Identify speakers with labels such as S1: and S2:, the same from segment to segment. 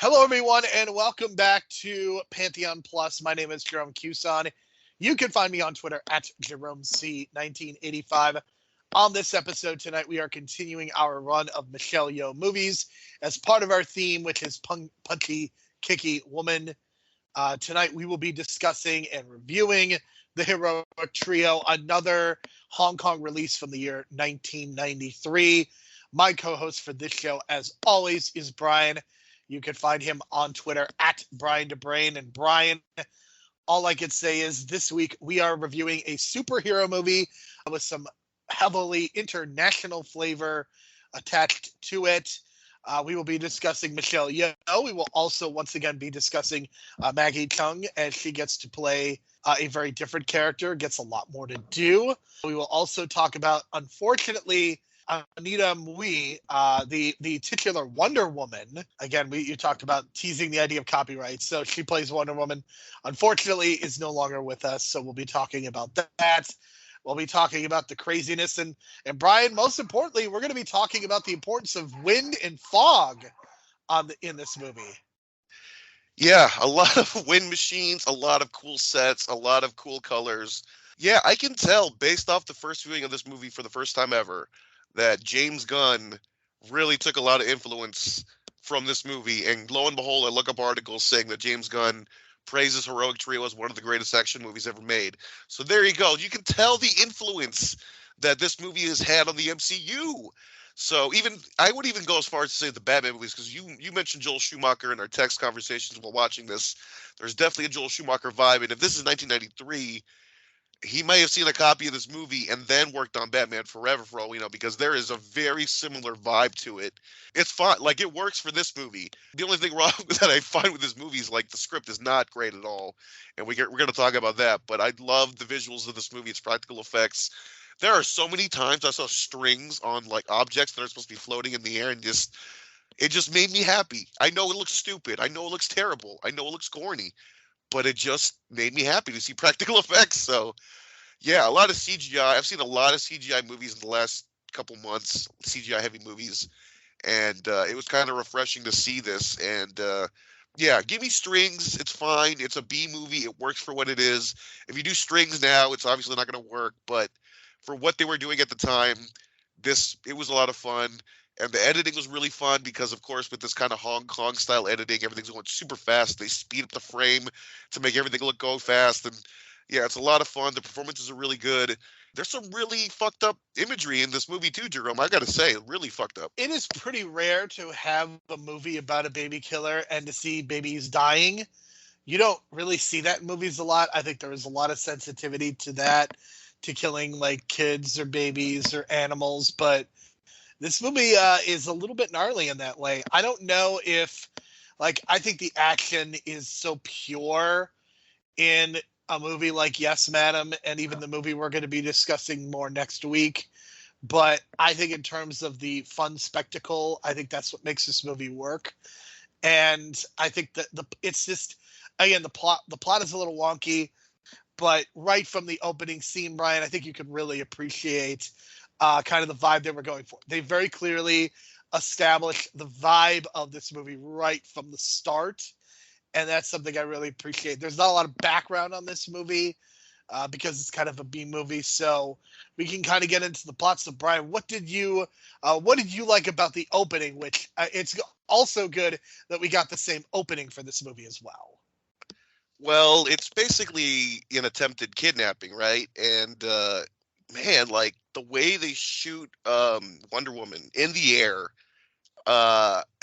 S1: Hello, everyone, and welcome back to Pantheon Plus. My name is Jerome Cuson. You can find me on Twitter at JeromeC1985. On this episode tonight, we are continuing our run of Michelle Yeoh movies as part of our theme, which is Punchy, Kicky, Woman. Tonight, we will be discussing and reviewing The Heroic Trio, another Hong Kong release from the year 1993. My co-host for this show, as always, is Brian. You can find him on Twitter at Brian DeBrain. And Brian, all I could say is this week we are reviewing a superhero movie with some heavily international flavor attached to it. We will be discussing Michelle Yeoh. We will also once again be discussing Maggie Cheung, as she gets to play a very different character, gets a lot more to do. We will also talk about, unfortunately, Anita Mui, the titular Wonder Woman. Again, you talked about teasing the idea of copyright. So she plays Wonder Woman. Unfortunately, is no longer with us. So we'll be talking about that. We'll be talking about the craziness. And Brian, most importantly, we're going to be talking about the importance of wind and fog in this movie.
S2: Yeah, a lot of wind machines, a lot of cool sets, a lot of cool colors. Yeah, I can tell based off the first viewing of this movie for the first time ever that James Gunn really took a lot of influence from this movie. And lo and behold, I look up articles saying that James Gunn praises Heroic Trio as one of the greatest action movies ever made. So there you go. You can tell the influence that this movie has had on the MCU. So I would even go as far as to say the Batman movies, because you mentioned Joel Schumacher in our text conversations while watching this. There's definitely a Joel Schumacher vibe. And if this is 1993, he may have seen a copy of this movie and then worked on Batman Forever, for all we know, because there is a very similar vibe to it. It's fine. Like, it works for this movie. The only thing wrong that I find with this movie is, like, the script is not great at all. And we're going to talk about that. But I love the visuals of this movie, its practical effects. There are so many times I saw strings on, like, objects that are supposed to be floating in the air, and it just made me happy. I know it looks stupid. I know it looks terrible. I know it looks corny. But it just made me happy to see practical effects. So, yeah, a lot of CGI. I've seen a lot of CGI movies in the last couple months, CGI-heavy movies, and it was kind of refreshing to see this. And, yeah, give me strings. It's fine. It's a B movie. It works for what it is. If you do strings now, it's obviously not going to work. But for what they were doing at the time, it was a lot of fun. And the editing was really fun because, of course, with this kind of Hong Kong style editing, everything's going super fast. They speed up the frame to make everything go fast. And yeah, it's a lot of fun. The performances are really good. There's some really fucked up imagery in this movie too, Jerome. I got to say, really fucked up.
S1: It is pretty rare to have a movie about a baby killer and to see babies dying. You don't really see that in movies a lot. I think there is a lot of sensitivity to that, to killing like kids or babies or animals, but this movie is a little bit gnarly in that way. I don't know if, I think the action is so pure in a movie like Yes, Madam, and even the movie we're going to be discussing more next week. But I think in terms of the fun spectacle, I think that's what makes this movie work. And I think that it's just, again, the plot is a little wonky, but right from the opening scene, Brian, I think you can really appreciate kind of the vibe they were going for. They very clearly established the vibe of this movie right from the start, and that's something I really appreciate. There's not a lot of background on this movie because it's kind of a B movie, so we can kind of get into the plots. So, Brian, what did you like about the opening? Which it's also good that we got the same opening for this movie as well.
S2: Well, it's basically an attempted kidnapping, right? And man, like the way they shoot Wonder Woman in the air,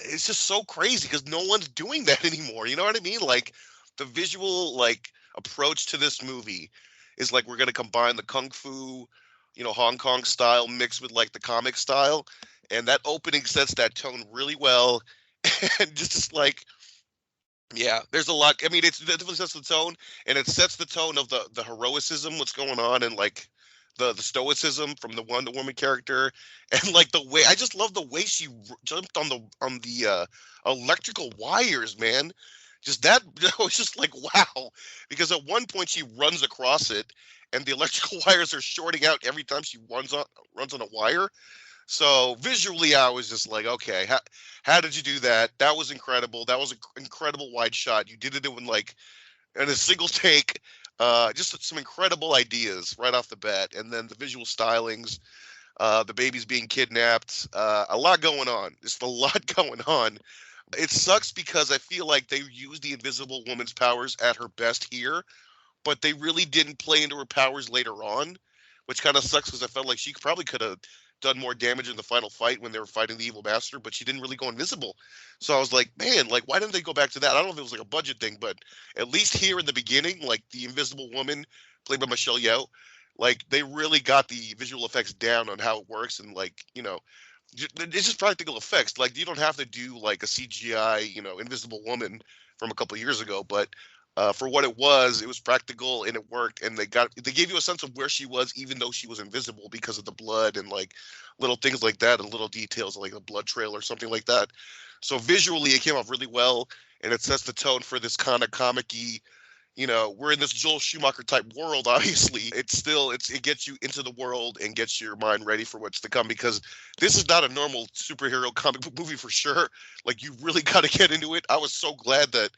S2: it's just so crazy because no one's doing that anymore. You know what I mean? Like the visual approach to this movie is like we're gonna combine the kung fu, Hong Kong style mixed with like the comic style, and that opening sets that tone really well. And just like, yeah, there's a lot. I mean, it definitely sets the tone, and it sets the tone of the heroicism, what's going on, and like the stoicism from the Wonder Woman character, and like the way I just love the way she jumped on the electrical wires, man. Just that was just like wow, because at one point she runs across it, and the electrical wires are shorting out every time she runs on a wire. So visually, I was just like, okay, how did you do that? That was incredible. That was an incredible wide shot. You did it in a single take. Just some incredible ideas right off the bat, and then the visual stylings, the babies being kidnapped, a lot going on. Just a lot going on. It sucks because I feel like they used the Invisible Woman's powers at her best here, but they really didn't play into her powers later on, which kind of sucks because I felt like she probably could have done more damage in the final fight when they were fighting the evil master, but she didn't really go invisible. So I was like, man, like, why didn't they go back to that? I don't know if it was like a budget thing, but at least here in the beginning, like the Invisible Woman played by Michelle Yeoh, like they really got the visual effects down on how it works, and like, it's just practical effects. Like you don't have to do like a CGI, Invisible Woman from a couple of years ago, but for what it was practical and it worked. And they gave you a sense of where she was, even though she was invisible, because of the blood and like little things like that, and little details like a blood trail or something like that. So visually, it came off really well, and it sets the tone for this kind of comic-y. We're in this Joel Schumacher type world. Obviously, it gets you into the world and gets your mind ready for what's to come, because this is not a normal superhero comic book movie for sure. Like you really got to get into it. I was so glad that.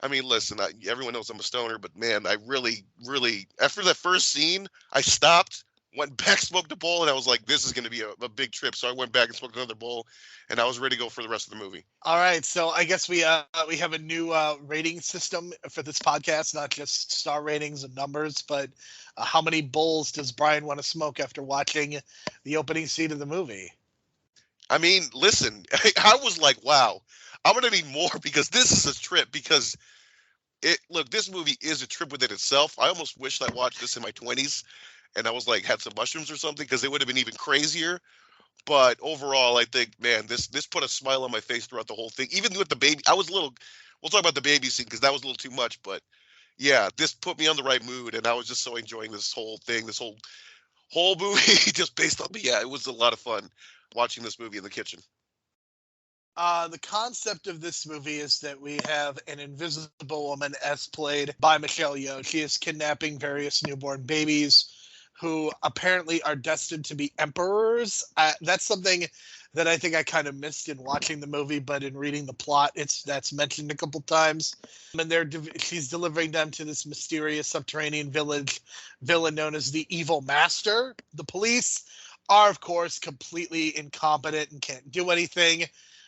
S2: I mean, listen, everyone knows I'm a stoner, but man, I really, really, after that first scene, I stopped, went back, smoked a bowl, and I was like, this is going to be a big trip. So I went back and smoked another bowl, and I was ready to go for the rest of the movie.
S1: All right, so I guess we have a new rating system for this podcast, not just star ratings and numbers, but how many bowls does Brian want to smoke after watching the opening scene of the movie?
S2: I mean, listen, I was like, wow, I'm going to need more, because this is a trip, because this movie is a trip within itself. I almost wished I watched this in my 20s and I was like, had some mushrooms or something, because it would have been even crazier. But overall, I think, man, this put a smile on my face throughout the whole thing. Even with the baby, we'll talk about the baby scene because that was a little too much. But yeah, this put me on the right mood, and I was just so enjoying this whole thing, this whole movie, just based on me. Yeah, it was a lot of fun watching this movie in the kitchen.
S1: The concept of this movie is that we have an invisible woman as played by Michelle Yeoh. She is kidnapping various newborn babies who apparently are destined to be emperors. That's something that I think I kind of missed in watching the movie, but in reading the plot, that's mentioned a couple times. And she's delivering them to this mysterious subterranean villain known as the Evil Master. The police are, of course, completely incompetent and can't do anything.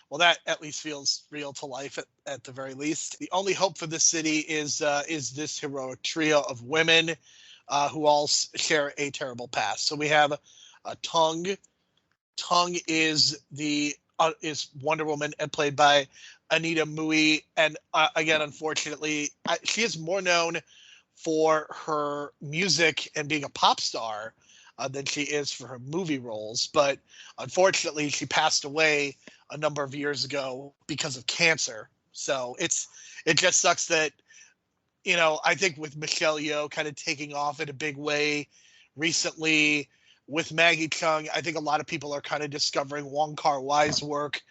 S1: Well, that at least feels real to life at the very least. The only hope for the city is this heroic trio of women who all share a terrible past. So we have Tung. Tung is is Wonder Woman, played by Anita Mui, and again, unfortunately, she is more known for her music and being a pop star than she is for her movie roles. But unfortunately, she passed away a number of years ago because of cancer. So it just sucks that, I think with Michelle Yeoh kind of taking off in a big way recently with Maggie Cheung, I think a lot of people are kind of discovering Wong Kar-wai's work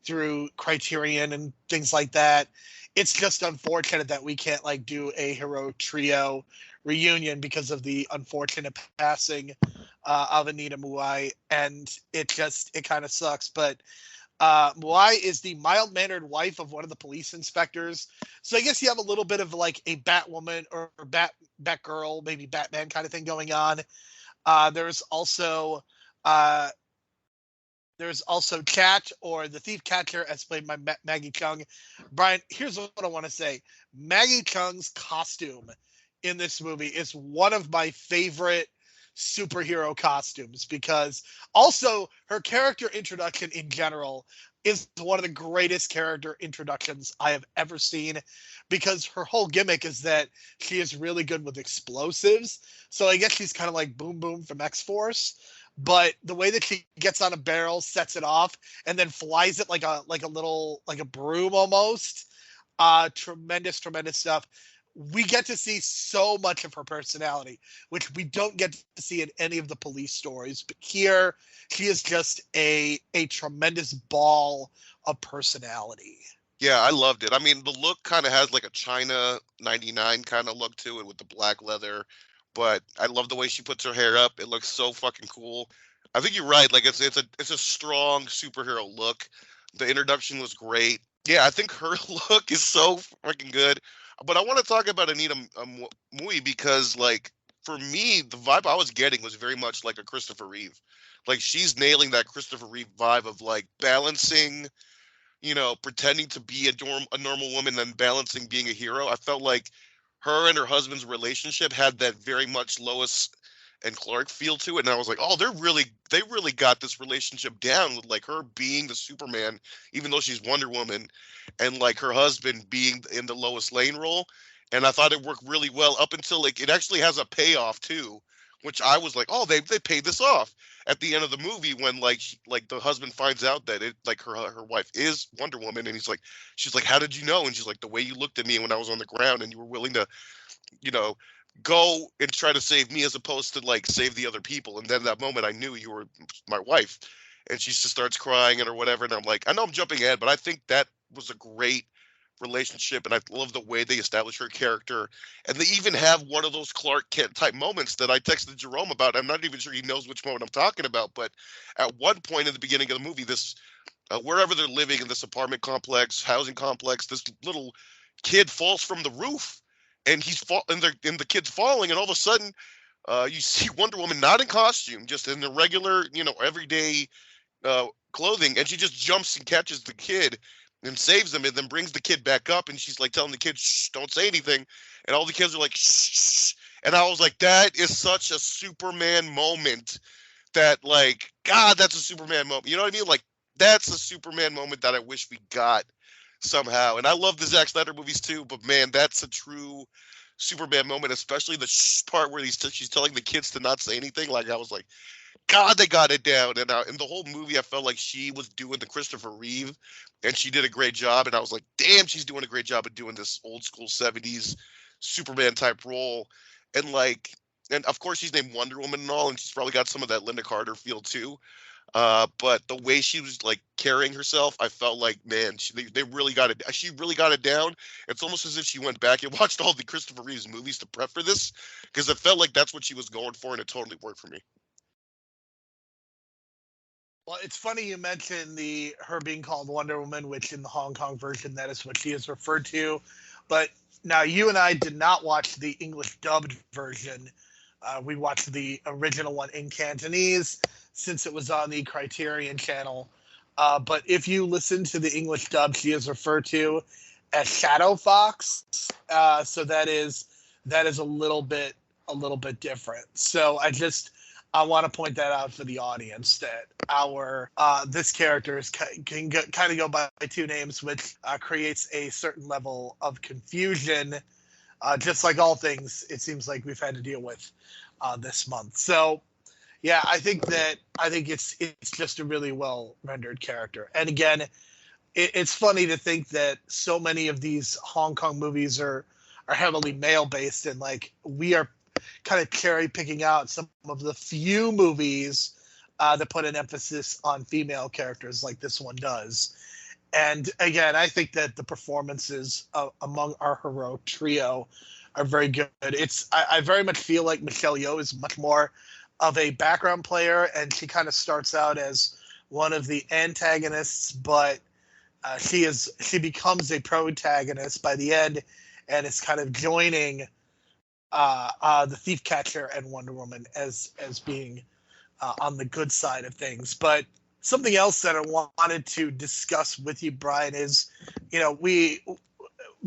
S1: through Criterion and things like that. It's just unfortunate that we can't do a hero trio reunion because of the unfortunate passing of Anita Mui, and it kind of sucks. But Mui is the mild-mannered wife of one of the police inspectors. So I guess you have a little bit of a Batwoman or Batgirl, maybe Batman kind of thing going on. There's also Cat, or the Thief Catcher, as played by Maggie Cheung. Brian, here's what I want to say. Maggie Cheung's costume in this movie is one of my favorite superhero costumes, because also her character introduction in general is one of the greatest character introductions I have ever seen, because her whole gimmick is that she is really good with explosives. So I guess she's kind of like Boom Boom from X-Force, but the way that she gets on a barrel, sets it off, and then flies it like a broom almost. Tremendous stuff. We get to see so much of her personality, which we don't get to see in any of the police stories. But here, she is just a tremendous ball of personality.
S2: Yeah, I loved it. I mean, the look kind of has like a China 99 kind of look to it with the black leather, but I love the way she puts her hair up. It looks so fucking cool. I think you're right. Like it's a strong superhero look. The introduction was great. Yeah, I think her look is so freaking good. But I want to talk about Anita Mui because, like, for me, the vibe I was getting was very much like a Christopher Reeve. Like, she's nailing that Christopher Reeve vibe of like balancing, pretending to be a normal woman, then balancing being a hero. I felt like her and her husband's relationship had that very much Lois and Clark feel to it, and I was like, oh, they really got this relationship down with like her being the Superman, even though she's Wonder Woman, and like her husband being in the Lois Lane role, and I thought it worked really well up until like it actually has a payoff too, which I was like, oh, they paid this off at the end of the movie when like the husband finds out that it like her wife is Wonder Woman, and she's like, how did you know? And she's like, the way you looked at me when I was on the ground and you were willing to, you know, go and try to save me as opposed to like save the other people. And then that moment I knew you were my wife. And she just starts crying and or whatever. And I'm like, I know I'm jumping ahead, but I think that was a great relationship. And I love the way they establish her character. And they even have one of those Clark Kent type moments that I texted Jerome about. I'm not even sure he knows which moment I'm talking about. But at one point in the beginning of the movie, this wherever they're living in this apartment complex, housing complex, this little kid falls from the roof and and the kid's falling, and all of a sudden you see Wonder Woman not in costume, just in the regular, everyday clothing, and she just jumps and catches the kid and saves him, and then brings the kid back up, and she's like telling the kid, shh, don't say anything, and all the kids are like, shh, shh. And I was like, that is such a Superman moment that, like, God, that's a Superman moment. You know what I mean? Like, that's a Superman moment that I wish we got somehow. And I love the Zack Snyder movies too, but man, that's a true Superman moment, especially the part where she's telling the kids to not say anything. Like, I was like, God, they got it down. And in the whole movie, I felt like she was doing the Christopher Reeve, and she did a great job. And I was like, damn, she's doing a great job of doing this old school 70s Superman type role. And like, and of course she's named Wonder Woman and all, and she's probably got some of that Linda Carter feel too. But the way she was like carrying herself, I felt like, man, they really got it. She really got it down. It's almost as if she went back and watched all the Christopher Reeves movies to prep for this, because it felt like that's what she was going for, and it totally worked for me.
S1: Well, it's funny you mentioned her being called Wonder Woman, which in the Hong Kong version that is what she is referred to. But now you and I did not watch the English dubbed version. We watched the original one in Cantonese since it was on the Criterion channel. But if you listen to the English dub, she is referred to as Shadow Fox. So that is a little bit different. So I want to point that out for the audience that this character can kind of go by two names, which creates a certain level of confusion. Just like all things, it seems like we've had to deal with this month. So, yeah, I think it's just a really well rendered character. And again, it's funny to think that so many of these Hong Kong movies are heavily male based, and like we are kind of cherry picking out some of the few movies that put an emphasis on female characters, like this one does. And again, I think that the performances among our heroic trio are very good. I very much feel like Michelle Yeoh is much more of a background player, and she kind of starts out as one of the antagonists, but she becomes a protagonist by the end, and is kind of joining the Thief Catcher and Wonder Woman as being on the good side of things. But something else that I wanted to discuss with you, Brian, is,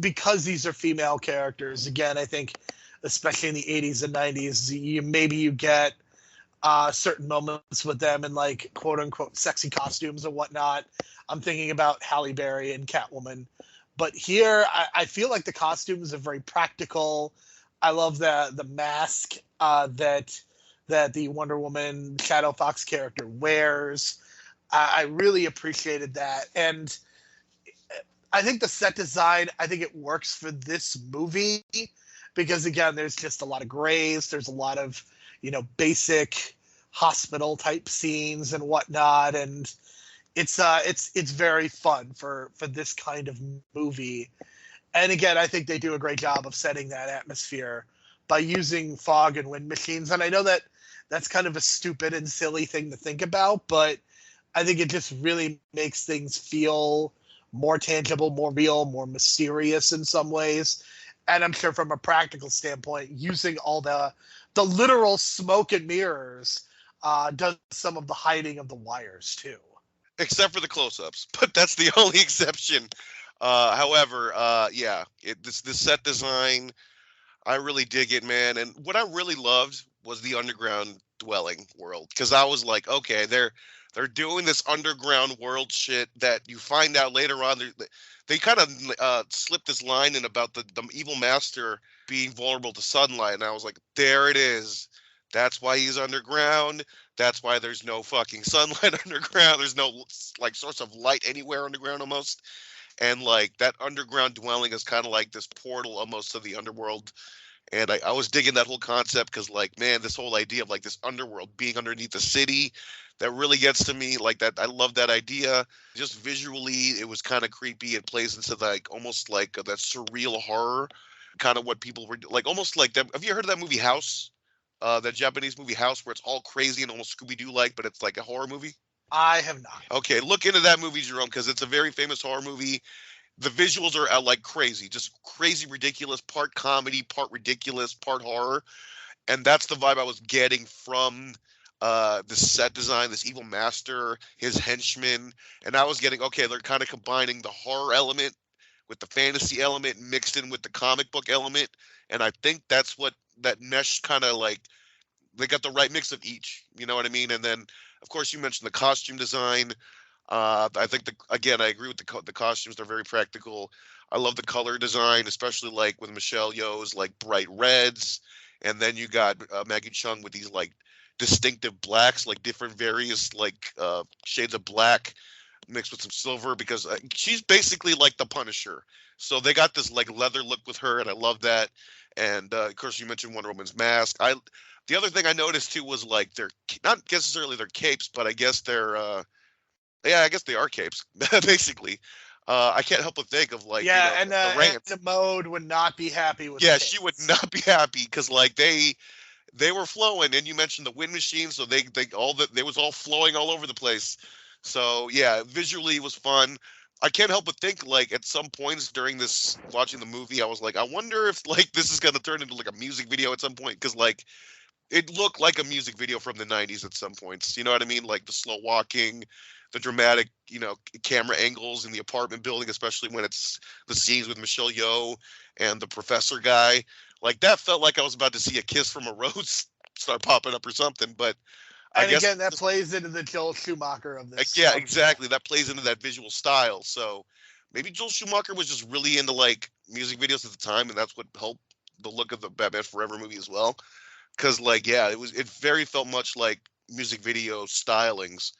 S1: because these are female characters, again, I think especially in the 80s and 90s, you get certain moments with them in like quote unquote sexy costumes and whatnot. I'm thinking about Halle Berry and Catwoman. But here, I feel like the costumes are very practical. I love the mask that the Wonder Woman Shadow Fox character wears. I really appreciated that. And I think the set design, I think it works for this movie because, again, there's just a lot of grays. There's a lot of, basic hospital type scenes and whatnot. And it's very fun for this kind of movie. And again, I think they do a great job of setting that atmosphere by using fog and wind machines. And I know that that's kind of a stupid and silly thing to think about, but I think it just really makes things feel more tangible, more real, more mysterious in some ways. And I'm sure from a practical standpoint, using all the literal smoke and mirrors does some of the hiding of the wires too.
S2: Except for the close-ups, but that's the only exception. However, yeah, this set design, I really dig it, man. And what I really loved was the underground dwelling world, because I was like, okay, they're doing this underground world shit that you find out later on. They kind of slipped this line in about the evil master being vulnerable to sunlight, and I was like, there it is. That's why he's underground. That's why there's no fucking sunlight underground. There's no like source of light anywhere underground almost. And like that underground dwelling is kind of like this portal almost to the underworld. And I was digging that whole concept because, like, man, this whole idea of like this underworld being underneath the city, that really gets to me. Like that, I love that idea. Just visually, it was kind of creepy. It plays into like almost like that surreal horror, kind of what people were like, almost like that. Have you heard of that movie House? That Japanese movie House, where it's all crazy and almost Scooby-Doo like, but it's like a horror movie.
S1: I have not.
S2: Okay, look into that movie, Jerome, because it's a very famous horror movie. The visuals are like crazy, just crazy, ridiculous, part comedy, part ridiculous, part horror. And that's the vibe I was getting from the set design, this evil master, his henchmen. And I was getting, okay, they're kind of combining the horror element with the fantasy element mixed in with the comic book element. And I think that's what that mesh kind of like, they got the right mix of each, you know what I mean? And then, of course, you mentioned the costume design. I think again, I agree with the costumes. They're very practical. I love the color design, especially like with Michelle Yeoh's like bright reds, and then you got Maggie Cheung with these like distinctive blacks, like different various like shades of black mixed with some silver, because she's basically like the Punisher. So they got this like leather look with her, and I love that. And of course, you mentioned Wonder Woman's mask. The other thing I noticed too was like they're not necessarily their capes, but I guess they're yeah, I guess they are capes basically. I can't help but think of like,
S1: yeah,
S2: you know,
S1: and the mode would not be happy with.
S2: Yeah,
S1: the
S2: she would not be happy because like they were flowing, and you mentioned the wind machine, so they all that they was all flowing all over the place. So yeah, visually it was fun. I can't help but think like at some points during this watching the movie, I was like, I wonder if like this is gonna turn into like a music video at some point, because like it looked like a music video from the 90s at some points. You know what I mean? Like the slow walking, the dramatic, you know, camera angles in the apartment building, especially when it's the scenes with Michelle Yeoh and the professor guy. Like that felt like I was about to see a kiss from a rose start popping up or something. But I guess
S1: again, that plays into the Joel Schumacher of this.
S2: yeah, exactly. That plays into that visual style. So maybe Joel Schumacher was just really into like music videos at the time, and that's what helped the look of the Batman Forever movie as well. Because like, yeah, it very felt much like music video stylings,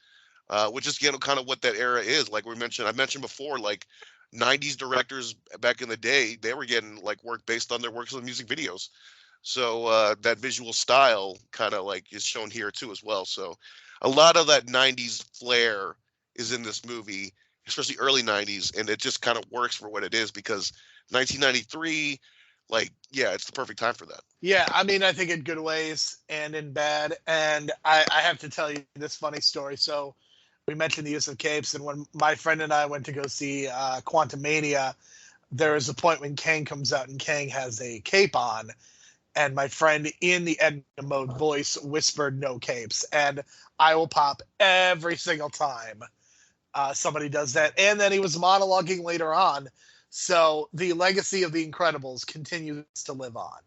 S2: which is, you know, kind of what that era is. Like I mentioned before, like 90s directors back in the day, they were getting like work based on their works on music videos. So that visual style kind of like is shown here too as well. So a lot of that 90s flair is in this movie, especially early 90s, and it just kind of works for what it is, because 1993, like, yeah, it's the perfect time for that.
S1: Yeah, I mean, I think in good ways and in bad. And I have to tell you this funny story. So we mentioned the use of capes, and when my friend and I went to go see Quantumania, there is a point when Kang comes out and Kang has a cape on, and my friend in the Edna Mode voice whispered "no capes," and I will pop every single time somebody does that. And then he was monologuing later on. So the legacy of The Incredibles continues to live on.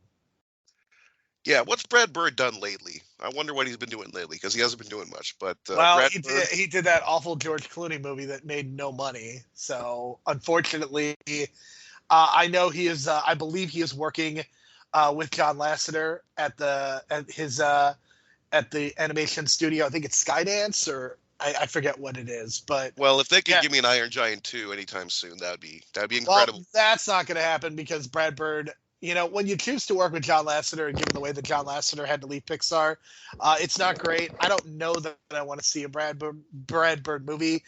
S2: Yeah, what's Brad Bird done lately? I wonder what he's been doing lately, because he hasn't been doing much. But
S1: well,
S2: Brad
S1: he did that awful George Clooney movie that made no money. So unfortunately, I know he is. I believe he is working with John Lasseter at the animation studio. I think it's Skydance, or I forget what it is. But
S2: well, if they could give me an Iron Giant 2 anytime soon, that'd be incredible.
S1: Well, that's not going to happen because Brad Bird. You know, when you choose to work with John Lasseter, and given the way that John Lasseter had to leave Pixar, it's not great. I don't know that I want to see a Brad Bird movie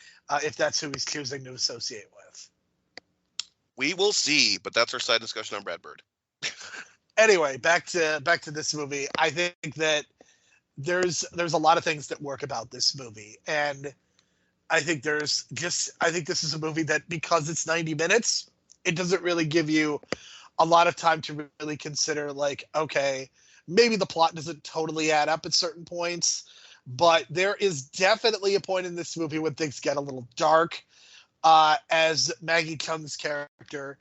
S1: if that's who he's choosing to associate with.
S2: We will see, but that's our side discussion on Brad Bird.
S1: Anyway, back to this movie. I think that there's a lot of things that work about this movie, and I think I think this is a movie that, because it's 90 minutes, it doesn't really give you a lot of time to really consider, like, okay, maybe the plot doesn't totally add up at certain points, but there is definitely a point in this movie when things get a little dark. As Maggie Cheung's character,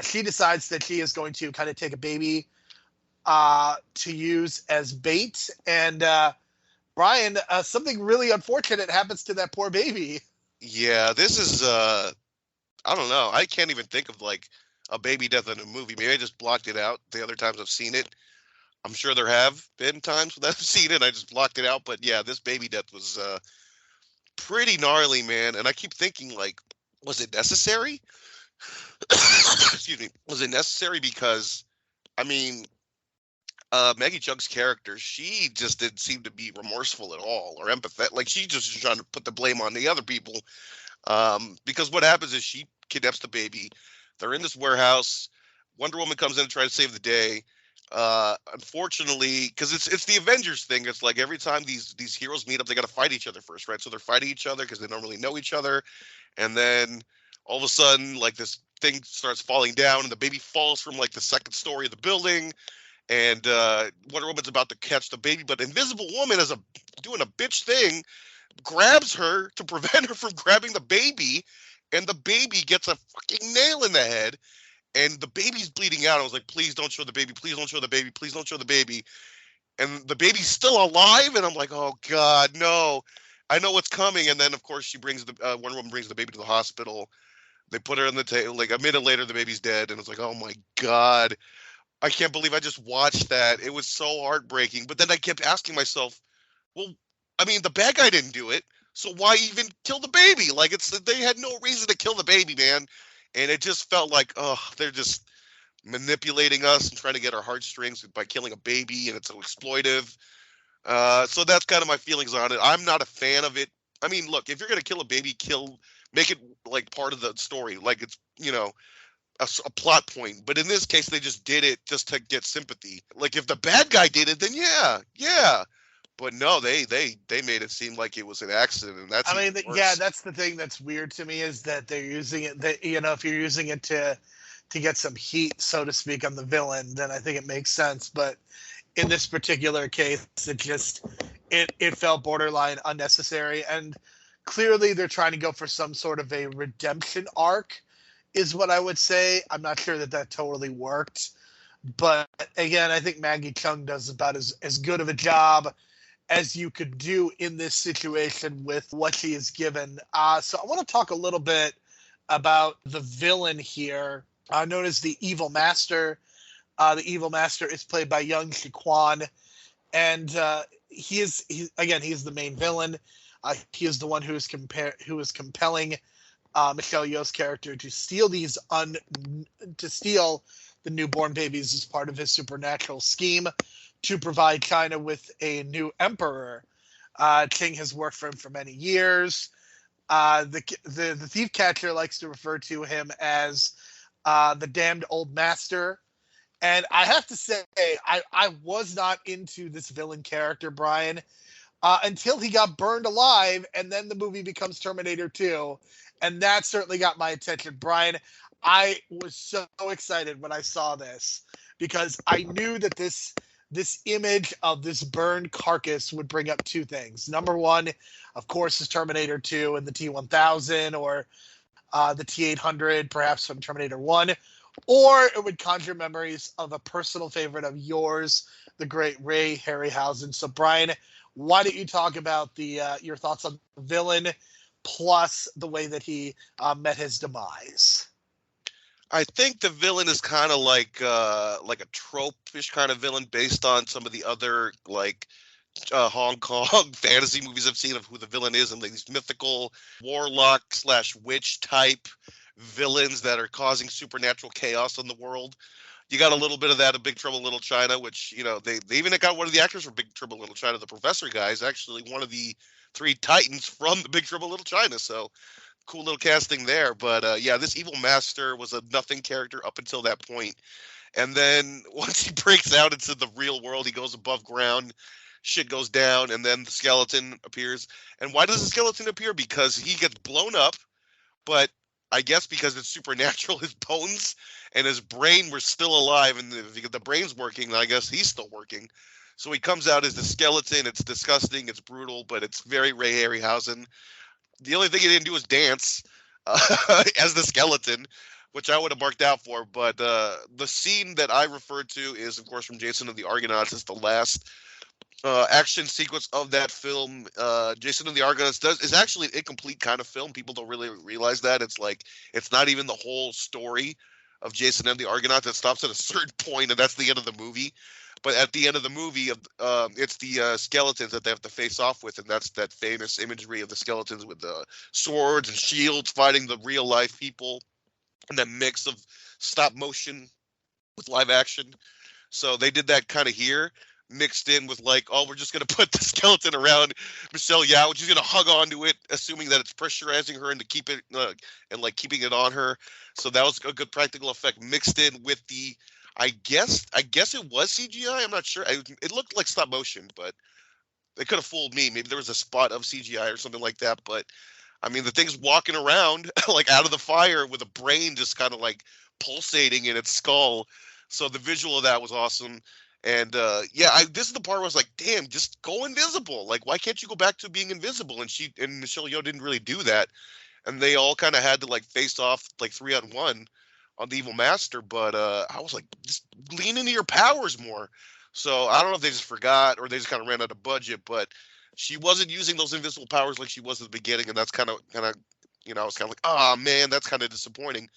S1: she decides that she is going to kind of take a baby to use as bait, and Brian, something really unfortunate happens to that poor baby.
S2: Yeah, this is I don't know. I can't even think of like a baby death in a movie. Maybe I just blocked it out the other times I've seen it. I'm sure there have been times that I've seen it and I just blocked it out. But yeah, this baby death was pretty gnarly, man. And I keep thinking, like, was it necessary? Excuse me. Was it necessary? Because, I mean, Maggie Cheung's character, she just didn't seem to be remorseful at all or empathetic. Like, she just was trying to put the blame on the other people. Because what happens is she kidnaps the baby. They're in this warehouse. Wonder Woman comes in to try to save the day. Unfortunately, because it's the Avengers thing. It's like every time these heroes meet up, they got to fight each other first, right? So they're fighting each other because they don't really know each other. And then all of a sudden, like, this thing starts falling down, and the baby falls from like the second story of the building. And Wonder Woman's about to catch the baby, but Invisible Woman is doing a bitch thing, grabs her to prevent her from grabbing the baby, and the baby gets a fucking nail in the head, and the baby's bleeding out. I was like, please don't show the baby, please don't show the baby, please don't show the baby. And the baby's still alive, and I'm like, oh God, no. I know what's coming. And then, of course, she brings Wonder Woman brings the baby to the hospital. They put her on the table. Like a minute later, the baby's dead, and it's like, oh my God. I can't believe I just watched that. It was so heartbreaking. But then I kept asking myself, well, I mean, the bad guy didn't do it, so why even kill the baby? Like, they had no reason to kill the baby, man. And it just felt like, oh, they're just manipulating us and trying to get our heartstrings by killing a baby, and it's so exploitive. So that's kind of my feelings on it. I'm not a fan of it. I mean, look, if you're gonna kill a baby, make it like part of the story, like it's, a plot point. But in this case, they just did it just to get sympathy. Like, if the bad guy did it, then yeah. But no, they made it seem like it was an accident, and that's, I mean,
S1: yeah, that's the thing that's weird to me, is that they're using it. That, if you're using it to get some heat, so to speak, on the villain, then I think it makes sense. But in this particular case, it felt borderline unnecessary, and clearly they're trying to go for some sort of a redemption arc, is what I would say. I'm not sure that totally worked. But again, I think Maggie Cheung does about as good of a job as you could do in this situation with what she is given. So I want to talk a little bit about the villain here, known as the Evil Master. The Evil Master is played by Young Si Kwan, and he is the main villain. He is the one who is compelling Michelle Yeoh's character to steal the newborn babies as part of his supernatural scheme to provide China with a new emperor. King has worked for him for many years. The thief catcher likes to refer to him as the damned old master. And I have to say, I was not into this villain character, Brian, until he got burned alive, and then the movie becomes Terminator 2. And that certainly got my attention. Brian, I was so excited when I saw this, because I knew that this image of this burned carcass would bring up two things. Number one, of course, is Terminator 2 and the T-1000, or the T-800, perhaps from Terminator 1. Or it would conjure memories of a personal favorite of yours, the great Ray Harryhausen. So, Brian, why don't you talk about your thoughts on the villain, plus the way that he met his demise?
S2: I think the villain is kind of like a trope-ish kind of villain, based on some of the other Hong Kong fantasy movies I've seen of who the villain is, and these mythical warlock/witch type villains that are causing supernatural chaos in the world. You got a little bit of that in Big Trouble in Little China, which, they even got one of the actors from Big Trouble in Little China, the professor guy, is actually one of the three titans from the Big Trouble in Little China. So cool little casting there. But yeah, this Evil Master was a nothing character up until that point. And then once he breaks out into the real world, he goes above ground. shit goes down, and then the skeleton appears. And why does the skeleton appear? Because he gets blown up, but I guess because it's supernatural, his bones and his brain were still alive, and if the brain's working, then I guess he's still working. So he comes out as the skeleton. It's disgusting, it's brutal, but it's very Ray Harryhausen. The only thing he didn't do was dance as the skeleton, which I would have marked out for. But the scene that I referred to is, of course, from Jason and the Argonauts. It's the last action sequence of that film. Jason and the Argonauts is actually an incomplete kind of film. People don't really realize that. It's not even the whole story of Jason and the Argonauts. It stops at a certain point, and that's the end of the movie. But at the end of the movie, it's the skeletons that they have to face off with, and that's that famous imagery of the skeletons with the swords and shields fighting the real life people, and that mix of stop motion with live action. So they did that kind of here, mixed in with like, oh, we're just going to put the skeleton around Michelle Yeoh. She's going to hug onto it, assuming that it's pressurizing her and to keep it and like keeping it on her. So that was a good practical effect mixed in with the, I guess it was CGI. I'm not sure. It looked like stop motion, but it could have fooled me. Maybe there was a spot of CGI or something like that. But I mean, the thing's walking around like out of the fire with a brain just kind of like pulsating in its skull. So the visual of that was awesome. And this is the part where I was like, damn, just go invisible. Like, why can't you go back to being invisible? And Michelle Yeoh didn't really do that. And they all kind of had to like face off like 3-on-1 on the Evil Master. But I was like, just lean into your powers more. So I don't know if they just forgot or they just kind of ran out of budget, but she wasn't using those invisible powers like she was at the beginning. And that's kind of, I was kind of like, oh man, that's kind of disappointing.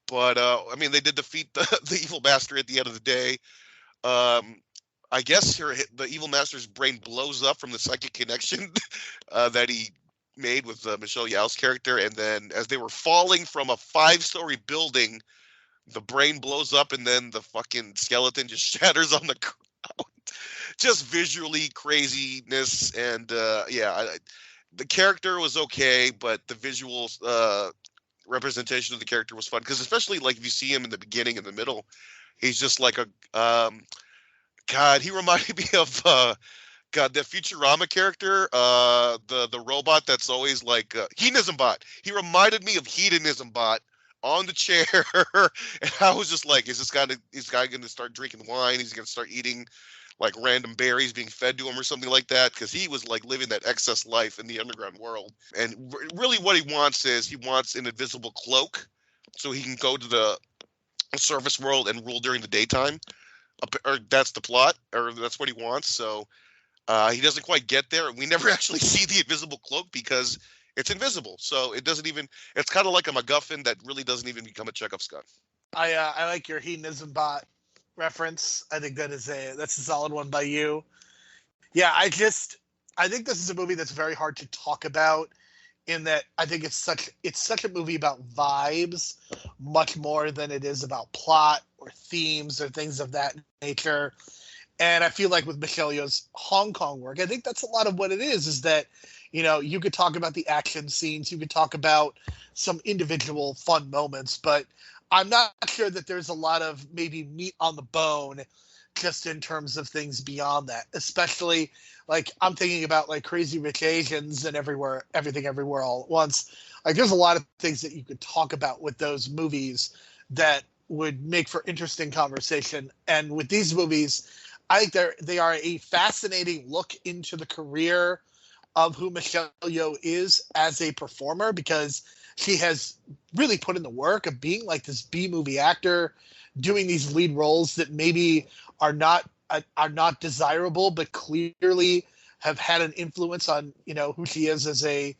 S2: But I mean, they did defeat the Evil Master at the end of the day. I guess the Evil Master's brain blows up from the psychic connection that he made with Michelle Yeoh's character, and then as they were falling from a 5-story building, the brain blows up, and then the fucking skeleton just shatters on the ground. Just visually craziness, and the character was okay, but the visual representation of the character was fun, because especially like if you see him in the beginning and the middle, he's just like a God, he reminded me of the Futurama character, the robot that's always like Hedonism Bot. He reminded me of Hedonism Bot on the chair, and I was just like, is this guy going to start drinking wine? He's going to start eating like random berries being fed to him or something like that? Because he was like living that excess life in the underground world. And really what he wants an invisible cloak so he can go to the surface world and rule during the daytime. Or that's the plot, or that's what he wants. So he doesn't quite get there. We never actually see the invisible cloak because it's invisible. So it's kind of like a MacGuffin that really doesn't even become a Chekhov's gun.
S1: I like your Hedonism Bot reference. I think that's a solid one by you. Yeah, I think this is a movie that's very hard to talk about, in that I think it's such a movie about vibes much more than it is about plot or themes or things of that nature. And I feel like with Michelle Yeoh's Hong Kong work, I think that's a lot of what it is that, you could talk about the action scenes, you could talk about some individual fun moments, but I'm not sure that there's a lot of maybe meat on the bone just in terms of things beyond that, especially like I'm thinking about like Crazy Rich Asians and Everything Everywhere All at Once. Like there's a lot of things that you could talk about with those movies that would make for interesting conversation. And with these movies, I think they are a fascinating look into the career of who Michelle Yeoh is as a performer, because she has really put in the work of being like this B-movie actor, doing these lead roles that maybe are not desirable, but clearly have had an influence on who she is as a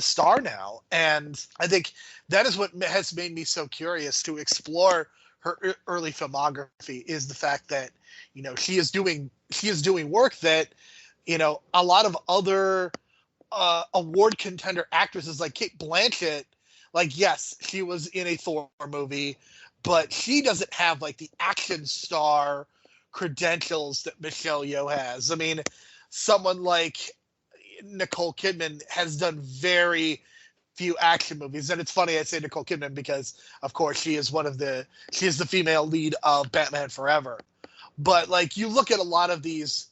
S1: star now. And I think that is what has made me so curious to explore her early filmography, is the fact that she is doing work that a lot of other award contender actresses like Cate Blanchett, like, yes, she was in a Thor movie, but she doesn't have like the action star credentials that Michelle Yeoh has. I mean, someone like Nicole Kidman has done very few action movies, and it's funny I say Nicole Kidman because, of course, she is the female lead of Batman Forever. But like you look at a lot of these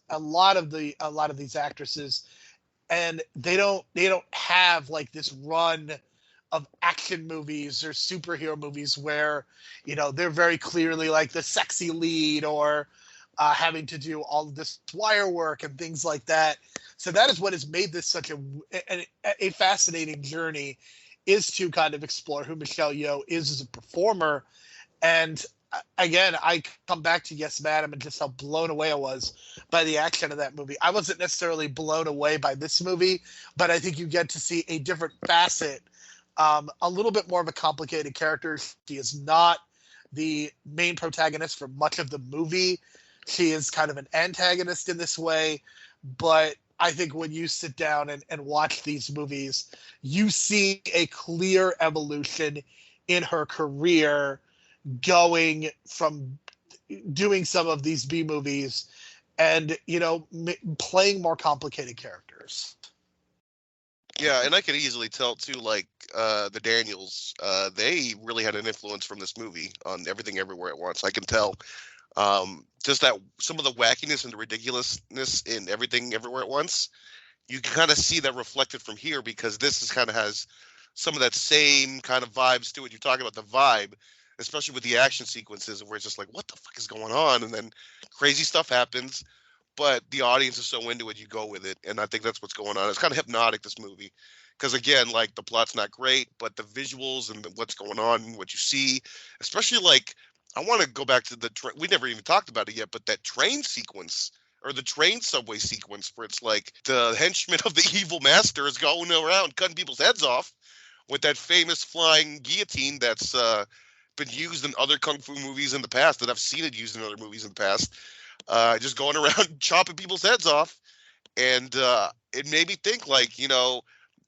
S1: actresses, and they don't have like this run of action movies or superhero movies where, they're very clearly like the sexy lead, or having to do all of this wire work and things like that. So that is what has made this such a fascinating journey, is to kind of explore who Michelle Yeoh is as a performer. And again, I come back to Yes, Madam, and just how blown away I was by the action of that movie. I wasn't necessarily blown away by this movie, but I think you get to see a different facet, a little bit more of a complicated character. She is not the main protagonist for much of the movie. She is kind of an antagonist in this way, but I think when you sit down and watch these movies, you see a clear evolution in her career, going from doing some of these B movies and, playing more complicated characters.
S2: Yeah, and I could easily tell too, like the Daniels, they really had an influence from this movie on Everything Everywhere at Once. I can tell. Just that some of the wackiness and the ridiculousness in Everything Everywhere at Once, you can kind of see that reflected from here, because this is kind of has some of that same kind of vibes to it. You're talking about the vibe, especially with the action sequences, where it's just like, what the fuck is going on? And then crazy stuff happens, but the audience is so into it, you go with it. And I think that's what's going on. It's kind of hypnotic, this movie, because again, like the plot's not great, but the visuals and what's going on, what you see, especially like, I want to go back to we never even talked about it yet, but that train sequence, or the train subway sequence, where it's like the henchman of the evil master is going around cutting people's heads off with that famous flying guillotine that's been used in other kung fu movies in the past, that I've seen it used in other movies in the past, just going around chopping people's heads off. And it made me think, like,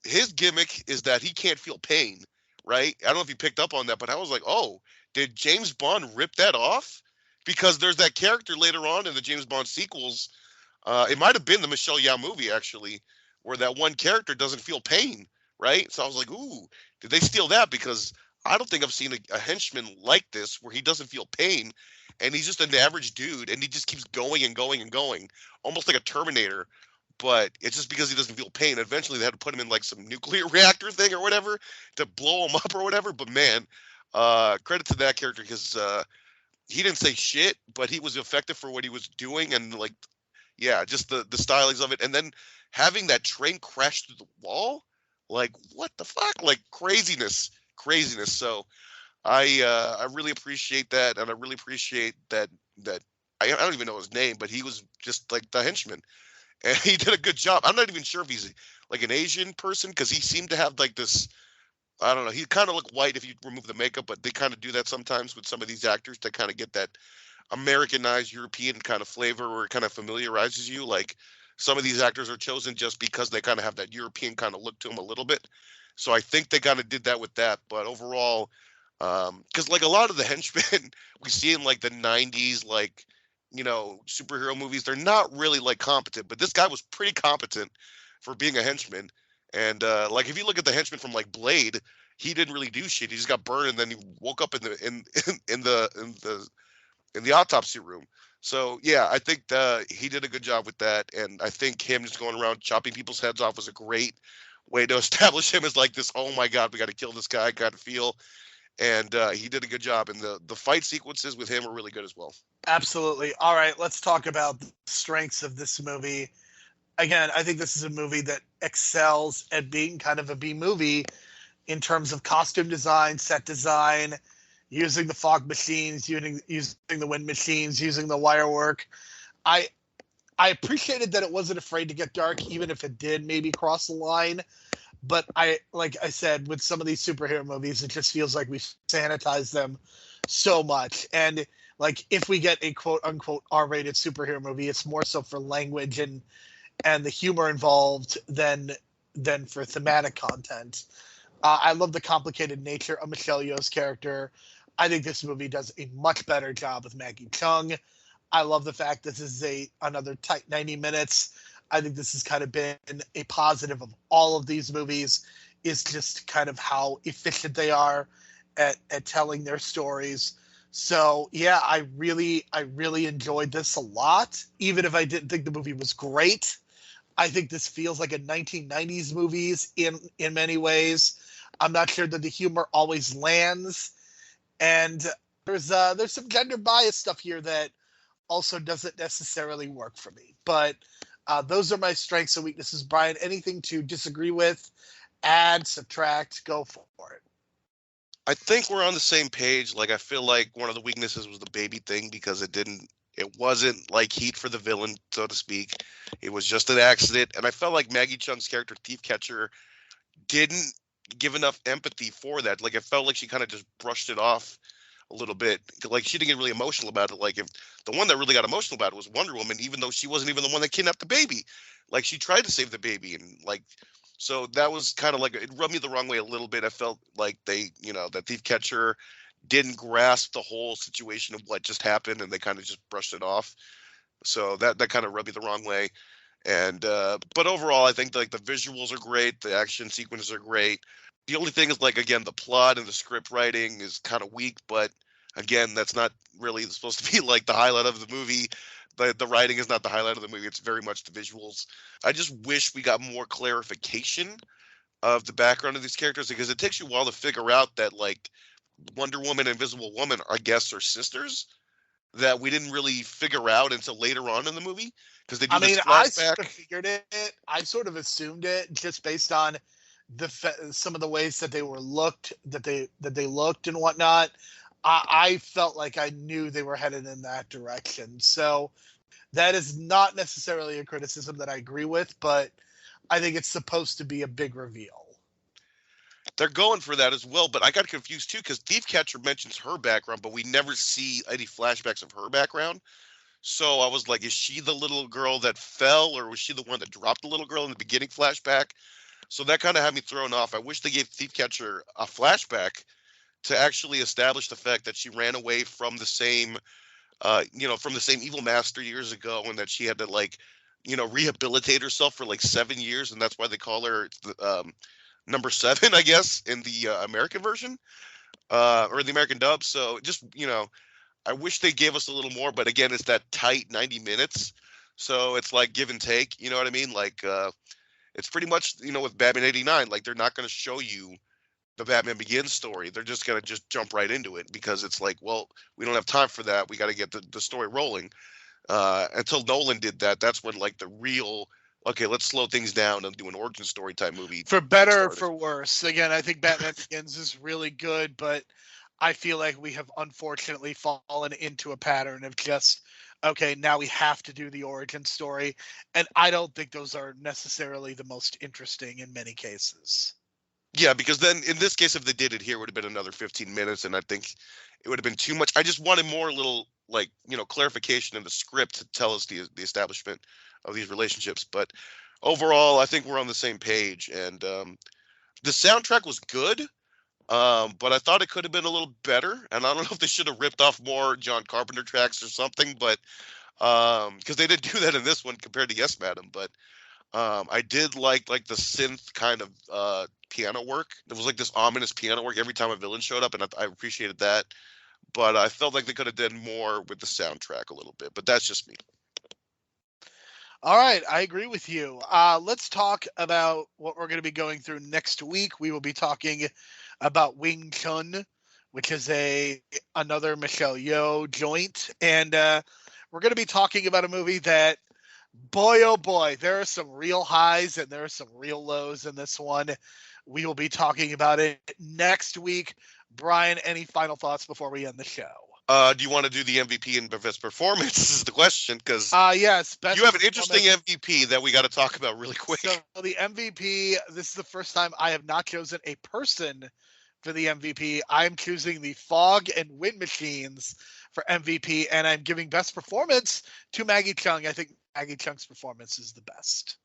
S2: his gimmick is that he can't feel pain, right? I don't know if you picked up on that, but I was like, oh, did James Bond rip that off? Because there's that character later on in the James Bond sequels. It might have been the Michelle Yeoh movie, actually, where that one character doesn't feel pain, right? So I was like, ooh, did they steal that? Because I don't think I've seen a henchman like this, where he doesn't feel pain, and he's just an average dude, and he just keeps going and going and going, almost like a Terminator. But it's just because he doesn't feel pain. Eventually, they had to put him in like some nuclear reactor thing or whatever to blow him up or whatever. But man, credit to that character, because he didn't say shit, but he was effective for what he was doing. And like, yeah, just the stylings of it. And then having that train crash through the wall, like, what the fuck? Like, craziness. So I really appreciate that. And I really appreciate that I don't even know his name, but he was just like the henchman. And he did a good job. I'm not even sure if he's like an Asian person, because he seemed to have like this, I don't know, he kind of looked white if you remove the makeup, but they kind of do that sometimes with some of these actors to kind of get that Americanized European kind of flavor, where it kind of familiarizes you. Like, some of these actors are chosen just because they kind of have that European kind of look to them a little bit. So I think they kind of did that with that. But overall, because like a lot of the henchmen we see in like the 90s, like, superhero movies, they're not really like competent, but this guy was pretty competent for being a henchman. And like, if you look at the henchman from like Blade, he didn't really do shit. He just got burned, and then he woke up in the autopsy room. So yeah, I think he did a good job with that, and I think him just going around chopping people's heads off was a great way to establish him as like this, oh my god, we got to kill this guy kind of feel. And he did a good job, and the fight sequences with him were really good as well.
S1: Absolutely. All right, let's talk about the strengths of this movie. Again, I think this is a movie that excels at being kind of a B movie in terms of costume design, set design, using the fog machines, using the wind machines, using the wire work. I appreciated that it wasn't afraid to get dark, even if it did maybe cross the line. But like I said, with some of these superhero movies, it just feels like we sanitize them so much. And like, if we get a quote unquote R-rated superhero movie, it's more so for language and the humor involved than for thematic content. I love the complicated nature of Michelle Yeoh's character. I think this movie does a much better job with Maggie Cheung. I love the fact this is another tight 90 minutes. I think this has kind of been a positive of all of these movies, is just kind of how efficient they are at telling their stories. So yeah, I really enjoyed this a lot. Even if I didn't think the movie was great, I think this feels like a 1990s movies in many ways. I'm not sure that the humor always lands, and there's some gender bias stuff here that also doesn't necessarily work for me. But those are my strengths and weaknesses. Brian, anything to disagree with? Add, subtract, go for it.
S2: I think we're on the same page. Like, I feel like one of the weaknesses was the baby thing because it wasn't like heat for the villain, so to speak. It was just an accident. And I felt like Maggie Cheung's character, Thief Catcher, didn't give enough empathy for that. Like, it felt like she kind of just brushed it off a little bit. Like, she didn't get really emotional about it. Like, if the one that really got emotional about it was Wonder Woman, even though she wasn't even the one that kidnapped the baby. Like, she tried to save the baby, and like, so that was kind of like, it rubbed me the wrong way a little bit. I felt like that Thief Catcher didn't grasp the whole situation of what just happened, and they kind of just brushed it off. So that kind of rubbed me the wrong way. And but overall, I think like the visuals are great, the action sequences are great. The only thing is, like, again, the plot and the script writing is kind of weak, but again, that's not really supposed to be like the highlight of the movie. The writing is not the highlight of the movie. It's very much the visuals. I just wish we got more clarification of the background of these characters, because it takes you a while to figure out that, like, Wonder Woman and Invisible Woman, I guess, are sisters that we didn't really figure out until later on in the movie, because they do
S1: I
S2: this
S1: mean, I
S2: flashback.
S1: sort of figured it. I sort of assumed it just based on some of the ways that they looked and whatnot. I felt like I knew they were headed in that direction. So that is not necessarily a criticism that I agree with, but I think it's supposed to be a big reveal.
S2: They're going for that as well, but I got confused too because Thief Catcher mentions her background, but we never see any flashbacks of her background. So I was like, is she the little girl that fell, or was she the one that dropped the little girl in the beginning flashback? So that kind of had me thrown off. I wish they gave Thief Catcher a flashback to actually establish the fact that she ran away from the same, from the same evil master years ago, and that she had to, like, rehabilitate herself for like 7 years, and that's why they call her number 7, I guess, in the American version, or the American dub. So just, I wish they gave us a little more, but again, it's that tight 90 minutes. So it's like give and take, you know what I mean? Like, it's pretty much, with Batman 89, like, they're not going to show you the Batman Begins story. They're just going to just jump right into it, because it's like, well, we don't have time for that. We got to get the story rolling. Until Nolan did that, that's when, like, the real, okay, let's slow things down and do an origin story type movie.
S1: For better or
S2: started.
S1: for worse. Again, I think Batman Begins is really good, but I feel like we have unfortunately fallen into a pattern of just, okay, now we have to do the origin story. And I don't think those are necessarily the most interesting in many cases.
S2: Yeah, because then in this case, if they did it here, it would have been another 15 minutes, and I think it would have been too much. I just wanted more little, like, clarification in the script to tell us the establishment of these relationships. But overall, I think we're on the same page, and the soundtrack was good, but I thought it could have been a little better. And I don't know if they should have ripped off more John Carpenter tracks or something, but because they didn't do that in this one compared to Yes Madam. But I did like the synth kind of piano work. There was like this ominous piano work every time a villain showed up, and I appreciated that. But I felt like they could have done more with the soundtrack a little bit. But that's just me.
S1: All right, I agree with you. Let's talk about what we're going to be going through next week. We will be talking about Wing Chun, which is another Michelle Yeoh joint, and we're going to be talking about a movie that, boy, oh boy, there are some real highs and there are some real lows in this one. We will be talking about it next week. Brian, any final thoughts before we end the show?
S2: Do you want to do the MVP and best performance? Is the question, because
S1: yes,
S2: you have an interesting MVP that we got to talk about really quick.
S1: So the MVP, this is the first time I have not chosen a person for the MVP. I'm choosing the Fog and Wind Machines for MVP, and I'm giving best performance to Maggie Cheung. I think Maggie Cheung's performance is the best.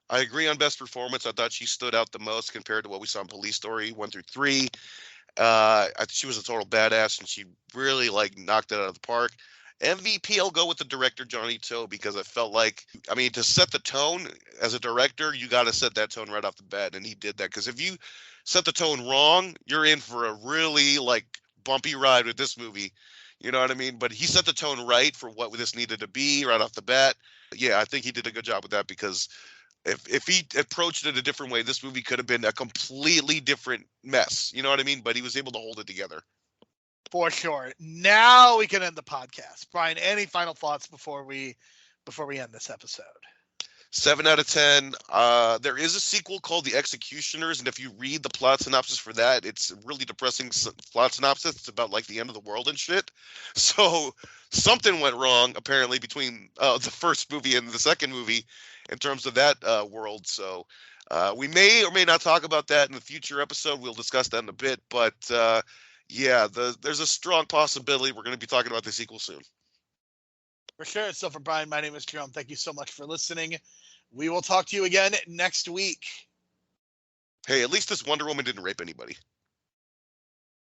S2: I agree on best performance. I thought she stood out the most compared to what we saw in Police Story 1 through 3. She was a total badass, and she really, like, knocked it out of the park. MVP, I'll go with the director, Johnny To, because I felt like, to set the tone as a director, you got to set that tone right off the bat, and he did that. Because if you set the tone wrong, you're in for a really, like, bumpy ride with this movie. You know what I mean? But he set the tone right for what this needed to be right off the bat. Yeah, I think he did a good job with that, because if he approached it a different way, this movie could have been a completely different mess. You know what I mean? But he was able to hold it together.
S1: For sure. Now we can end the podcast. Brian, any final thoughts before we end this episode?
S2: 7 out of 10. There is a sequel called The Executioners, and if you read the plot synopsis for that, it's a really depressing plot synopsis. It's about like the end of the world and shit. So something went wrong apparently between the first movie and the second movie in terms of that world. So we may or may not talk about that in the future episode. We'll discuss that in a bit. But yeah, there's a strong possibility we're going to be talking about the sequel soon.
S1: For sure. So for Brian, my name is Jerome. Thank you so much for listening. We will talk to you again next week.
S2: Hey, at least this Wonder Woman didn't rape anybody.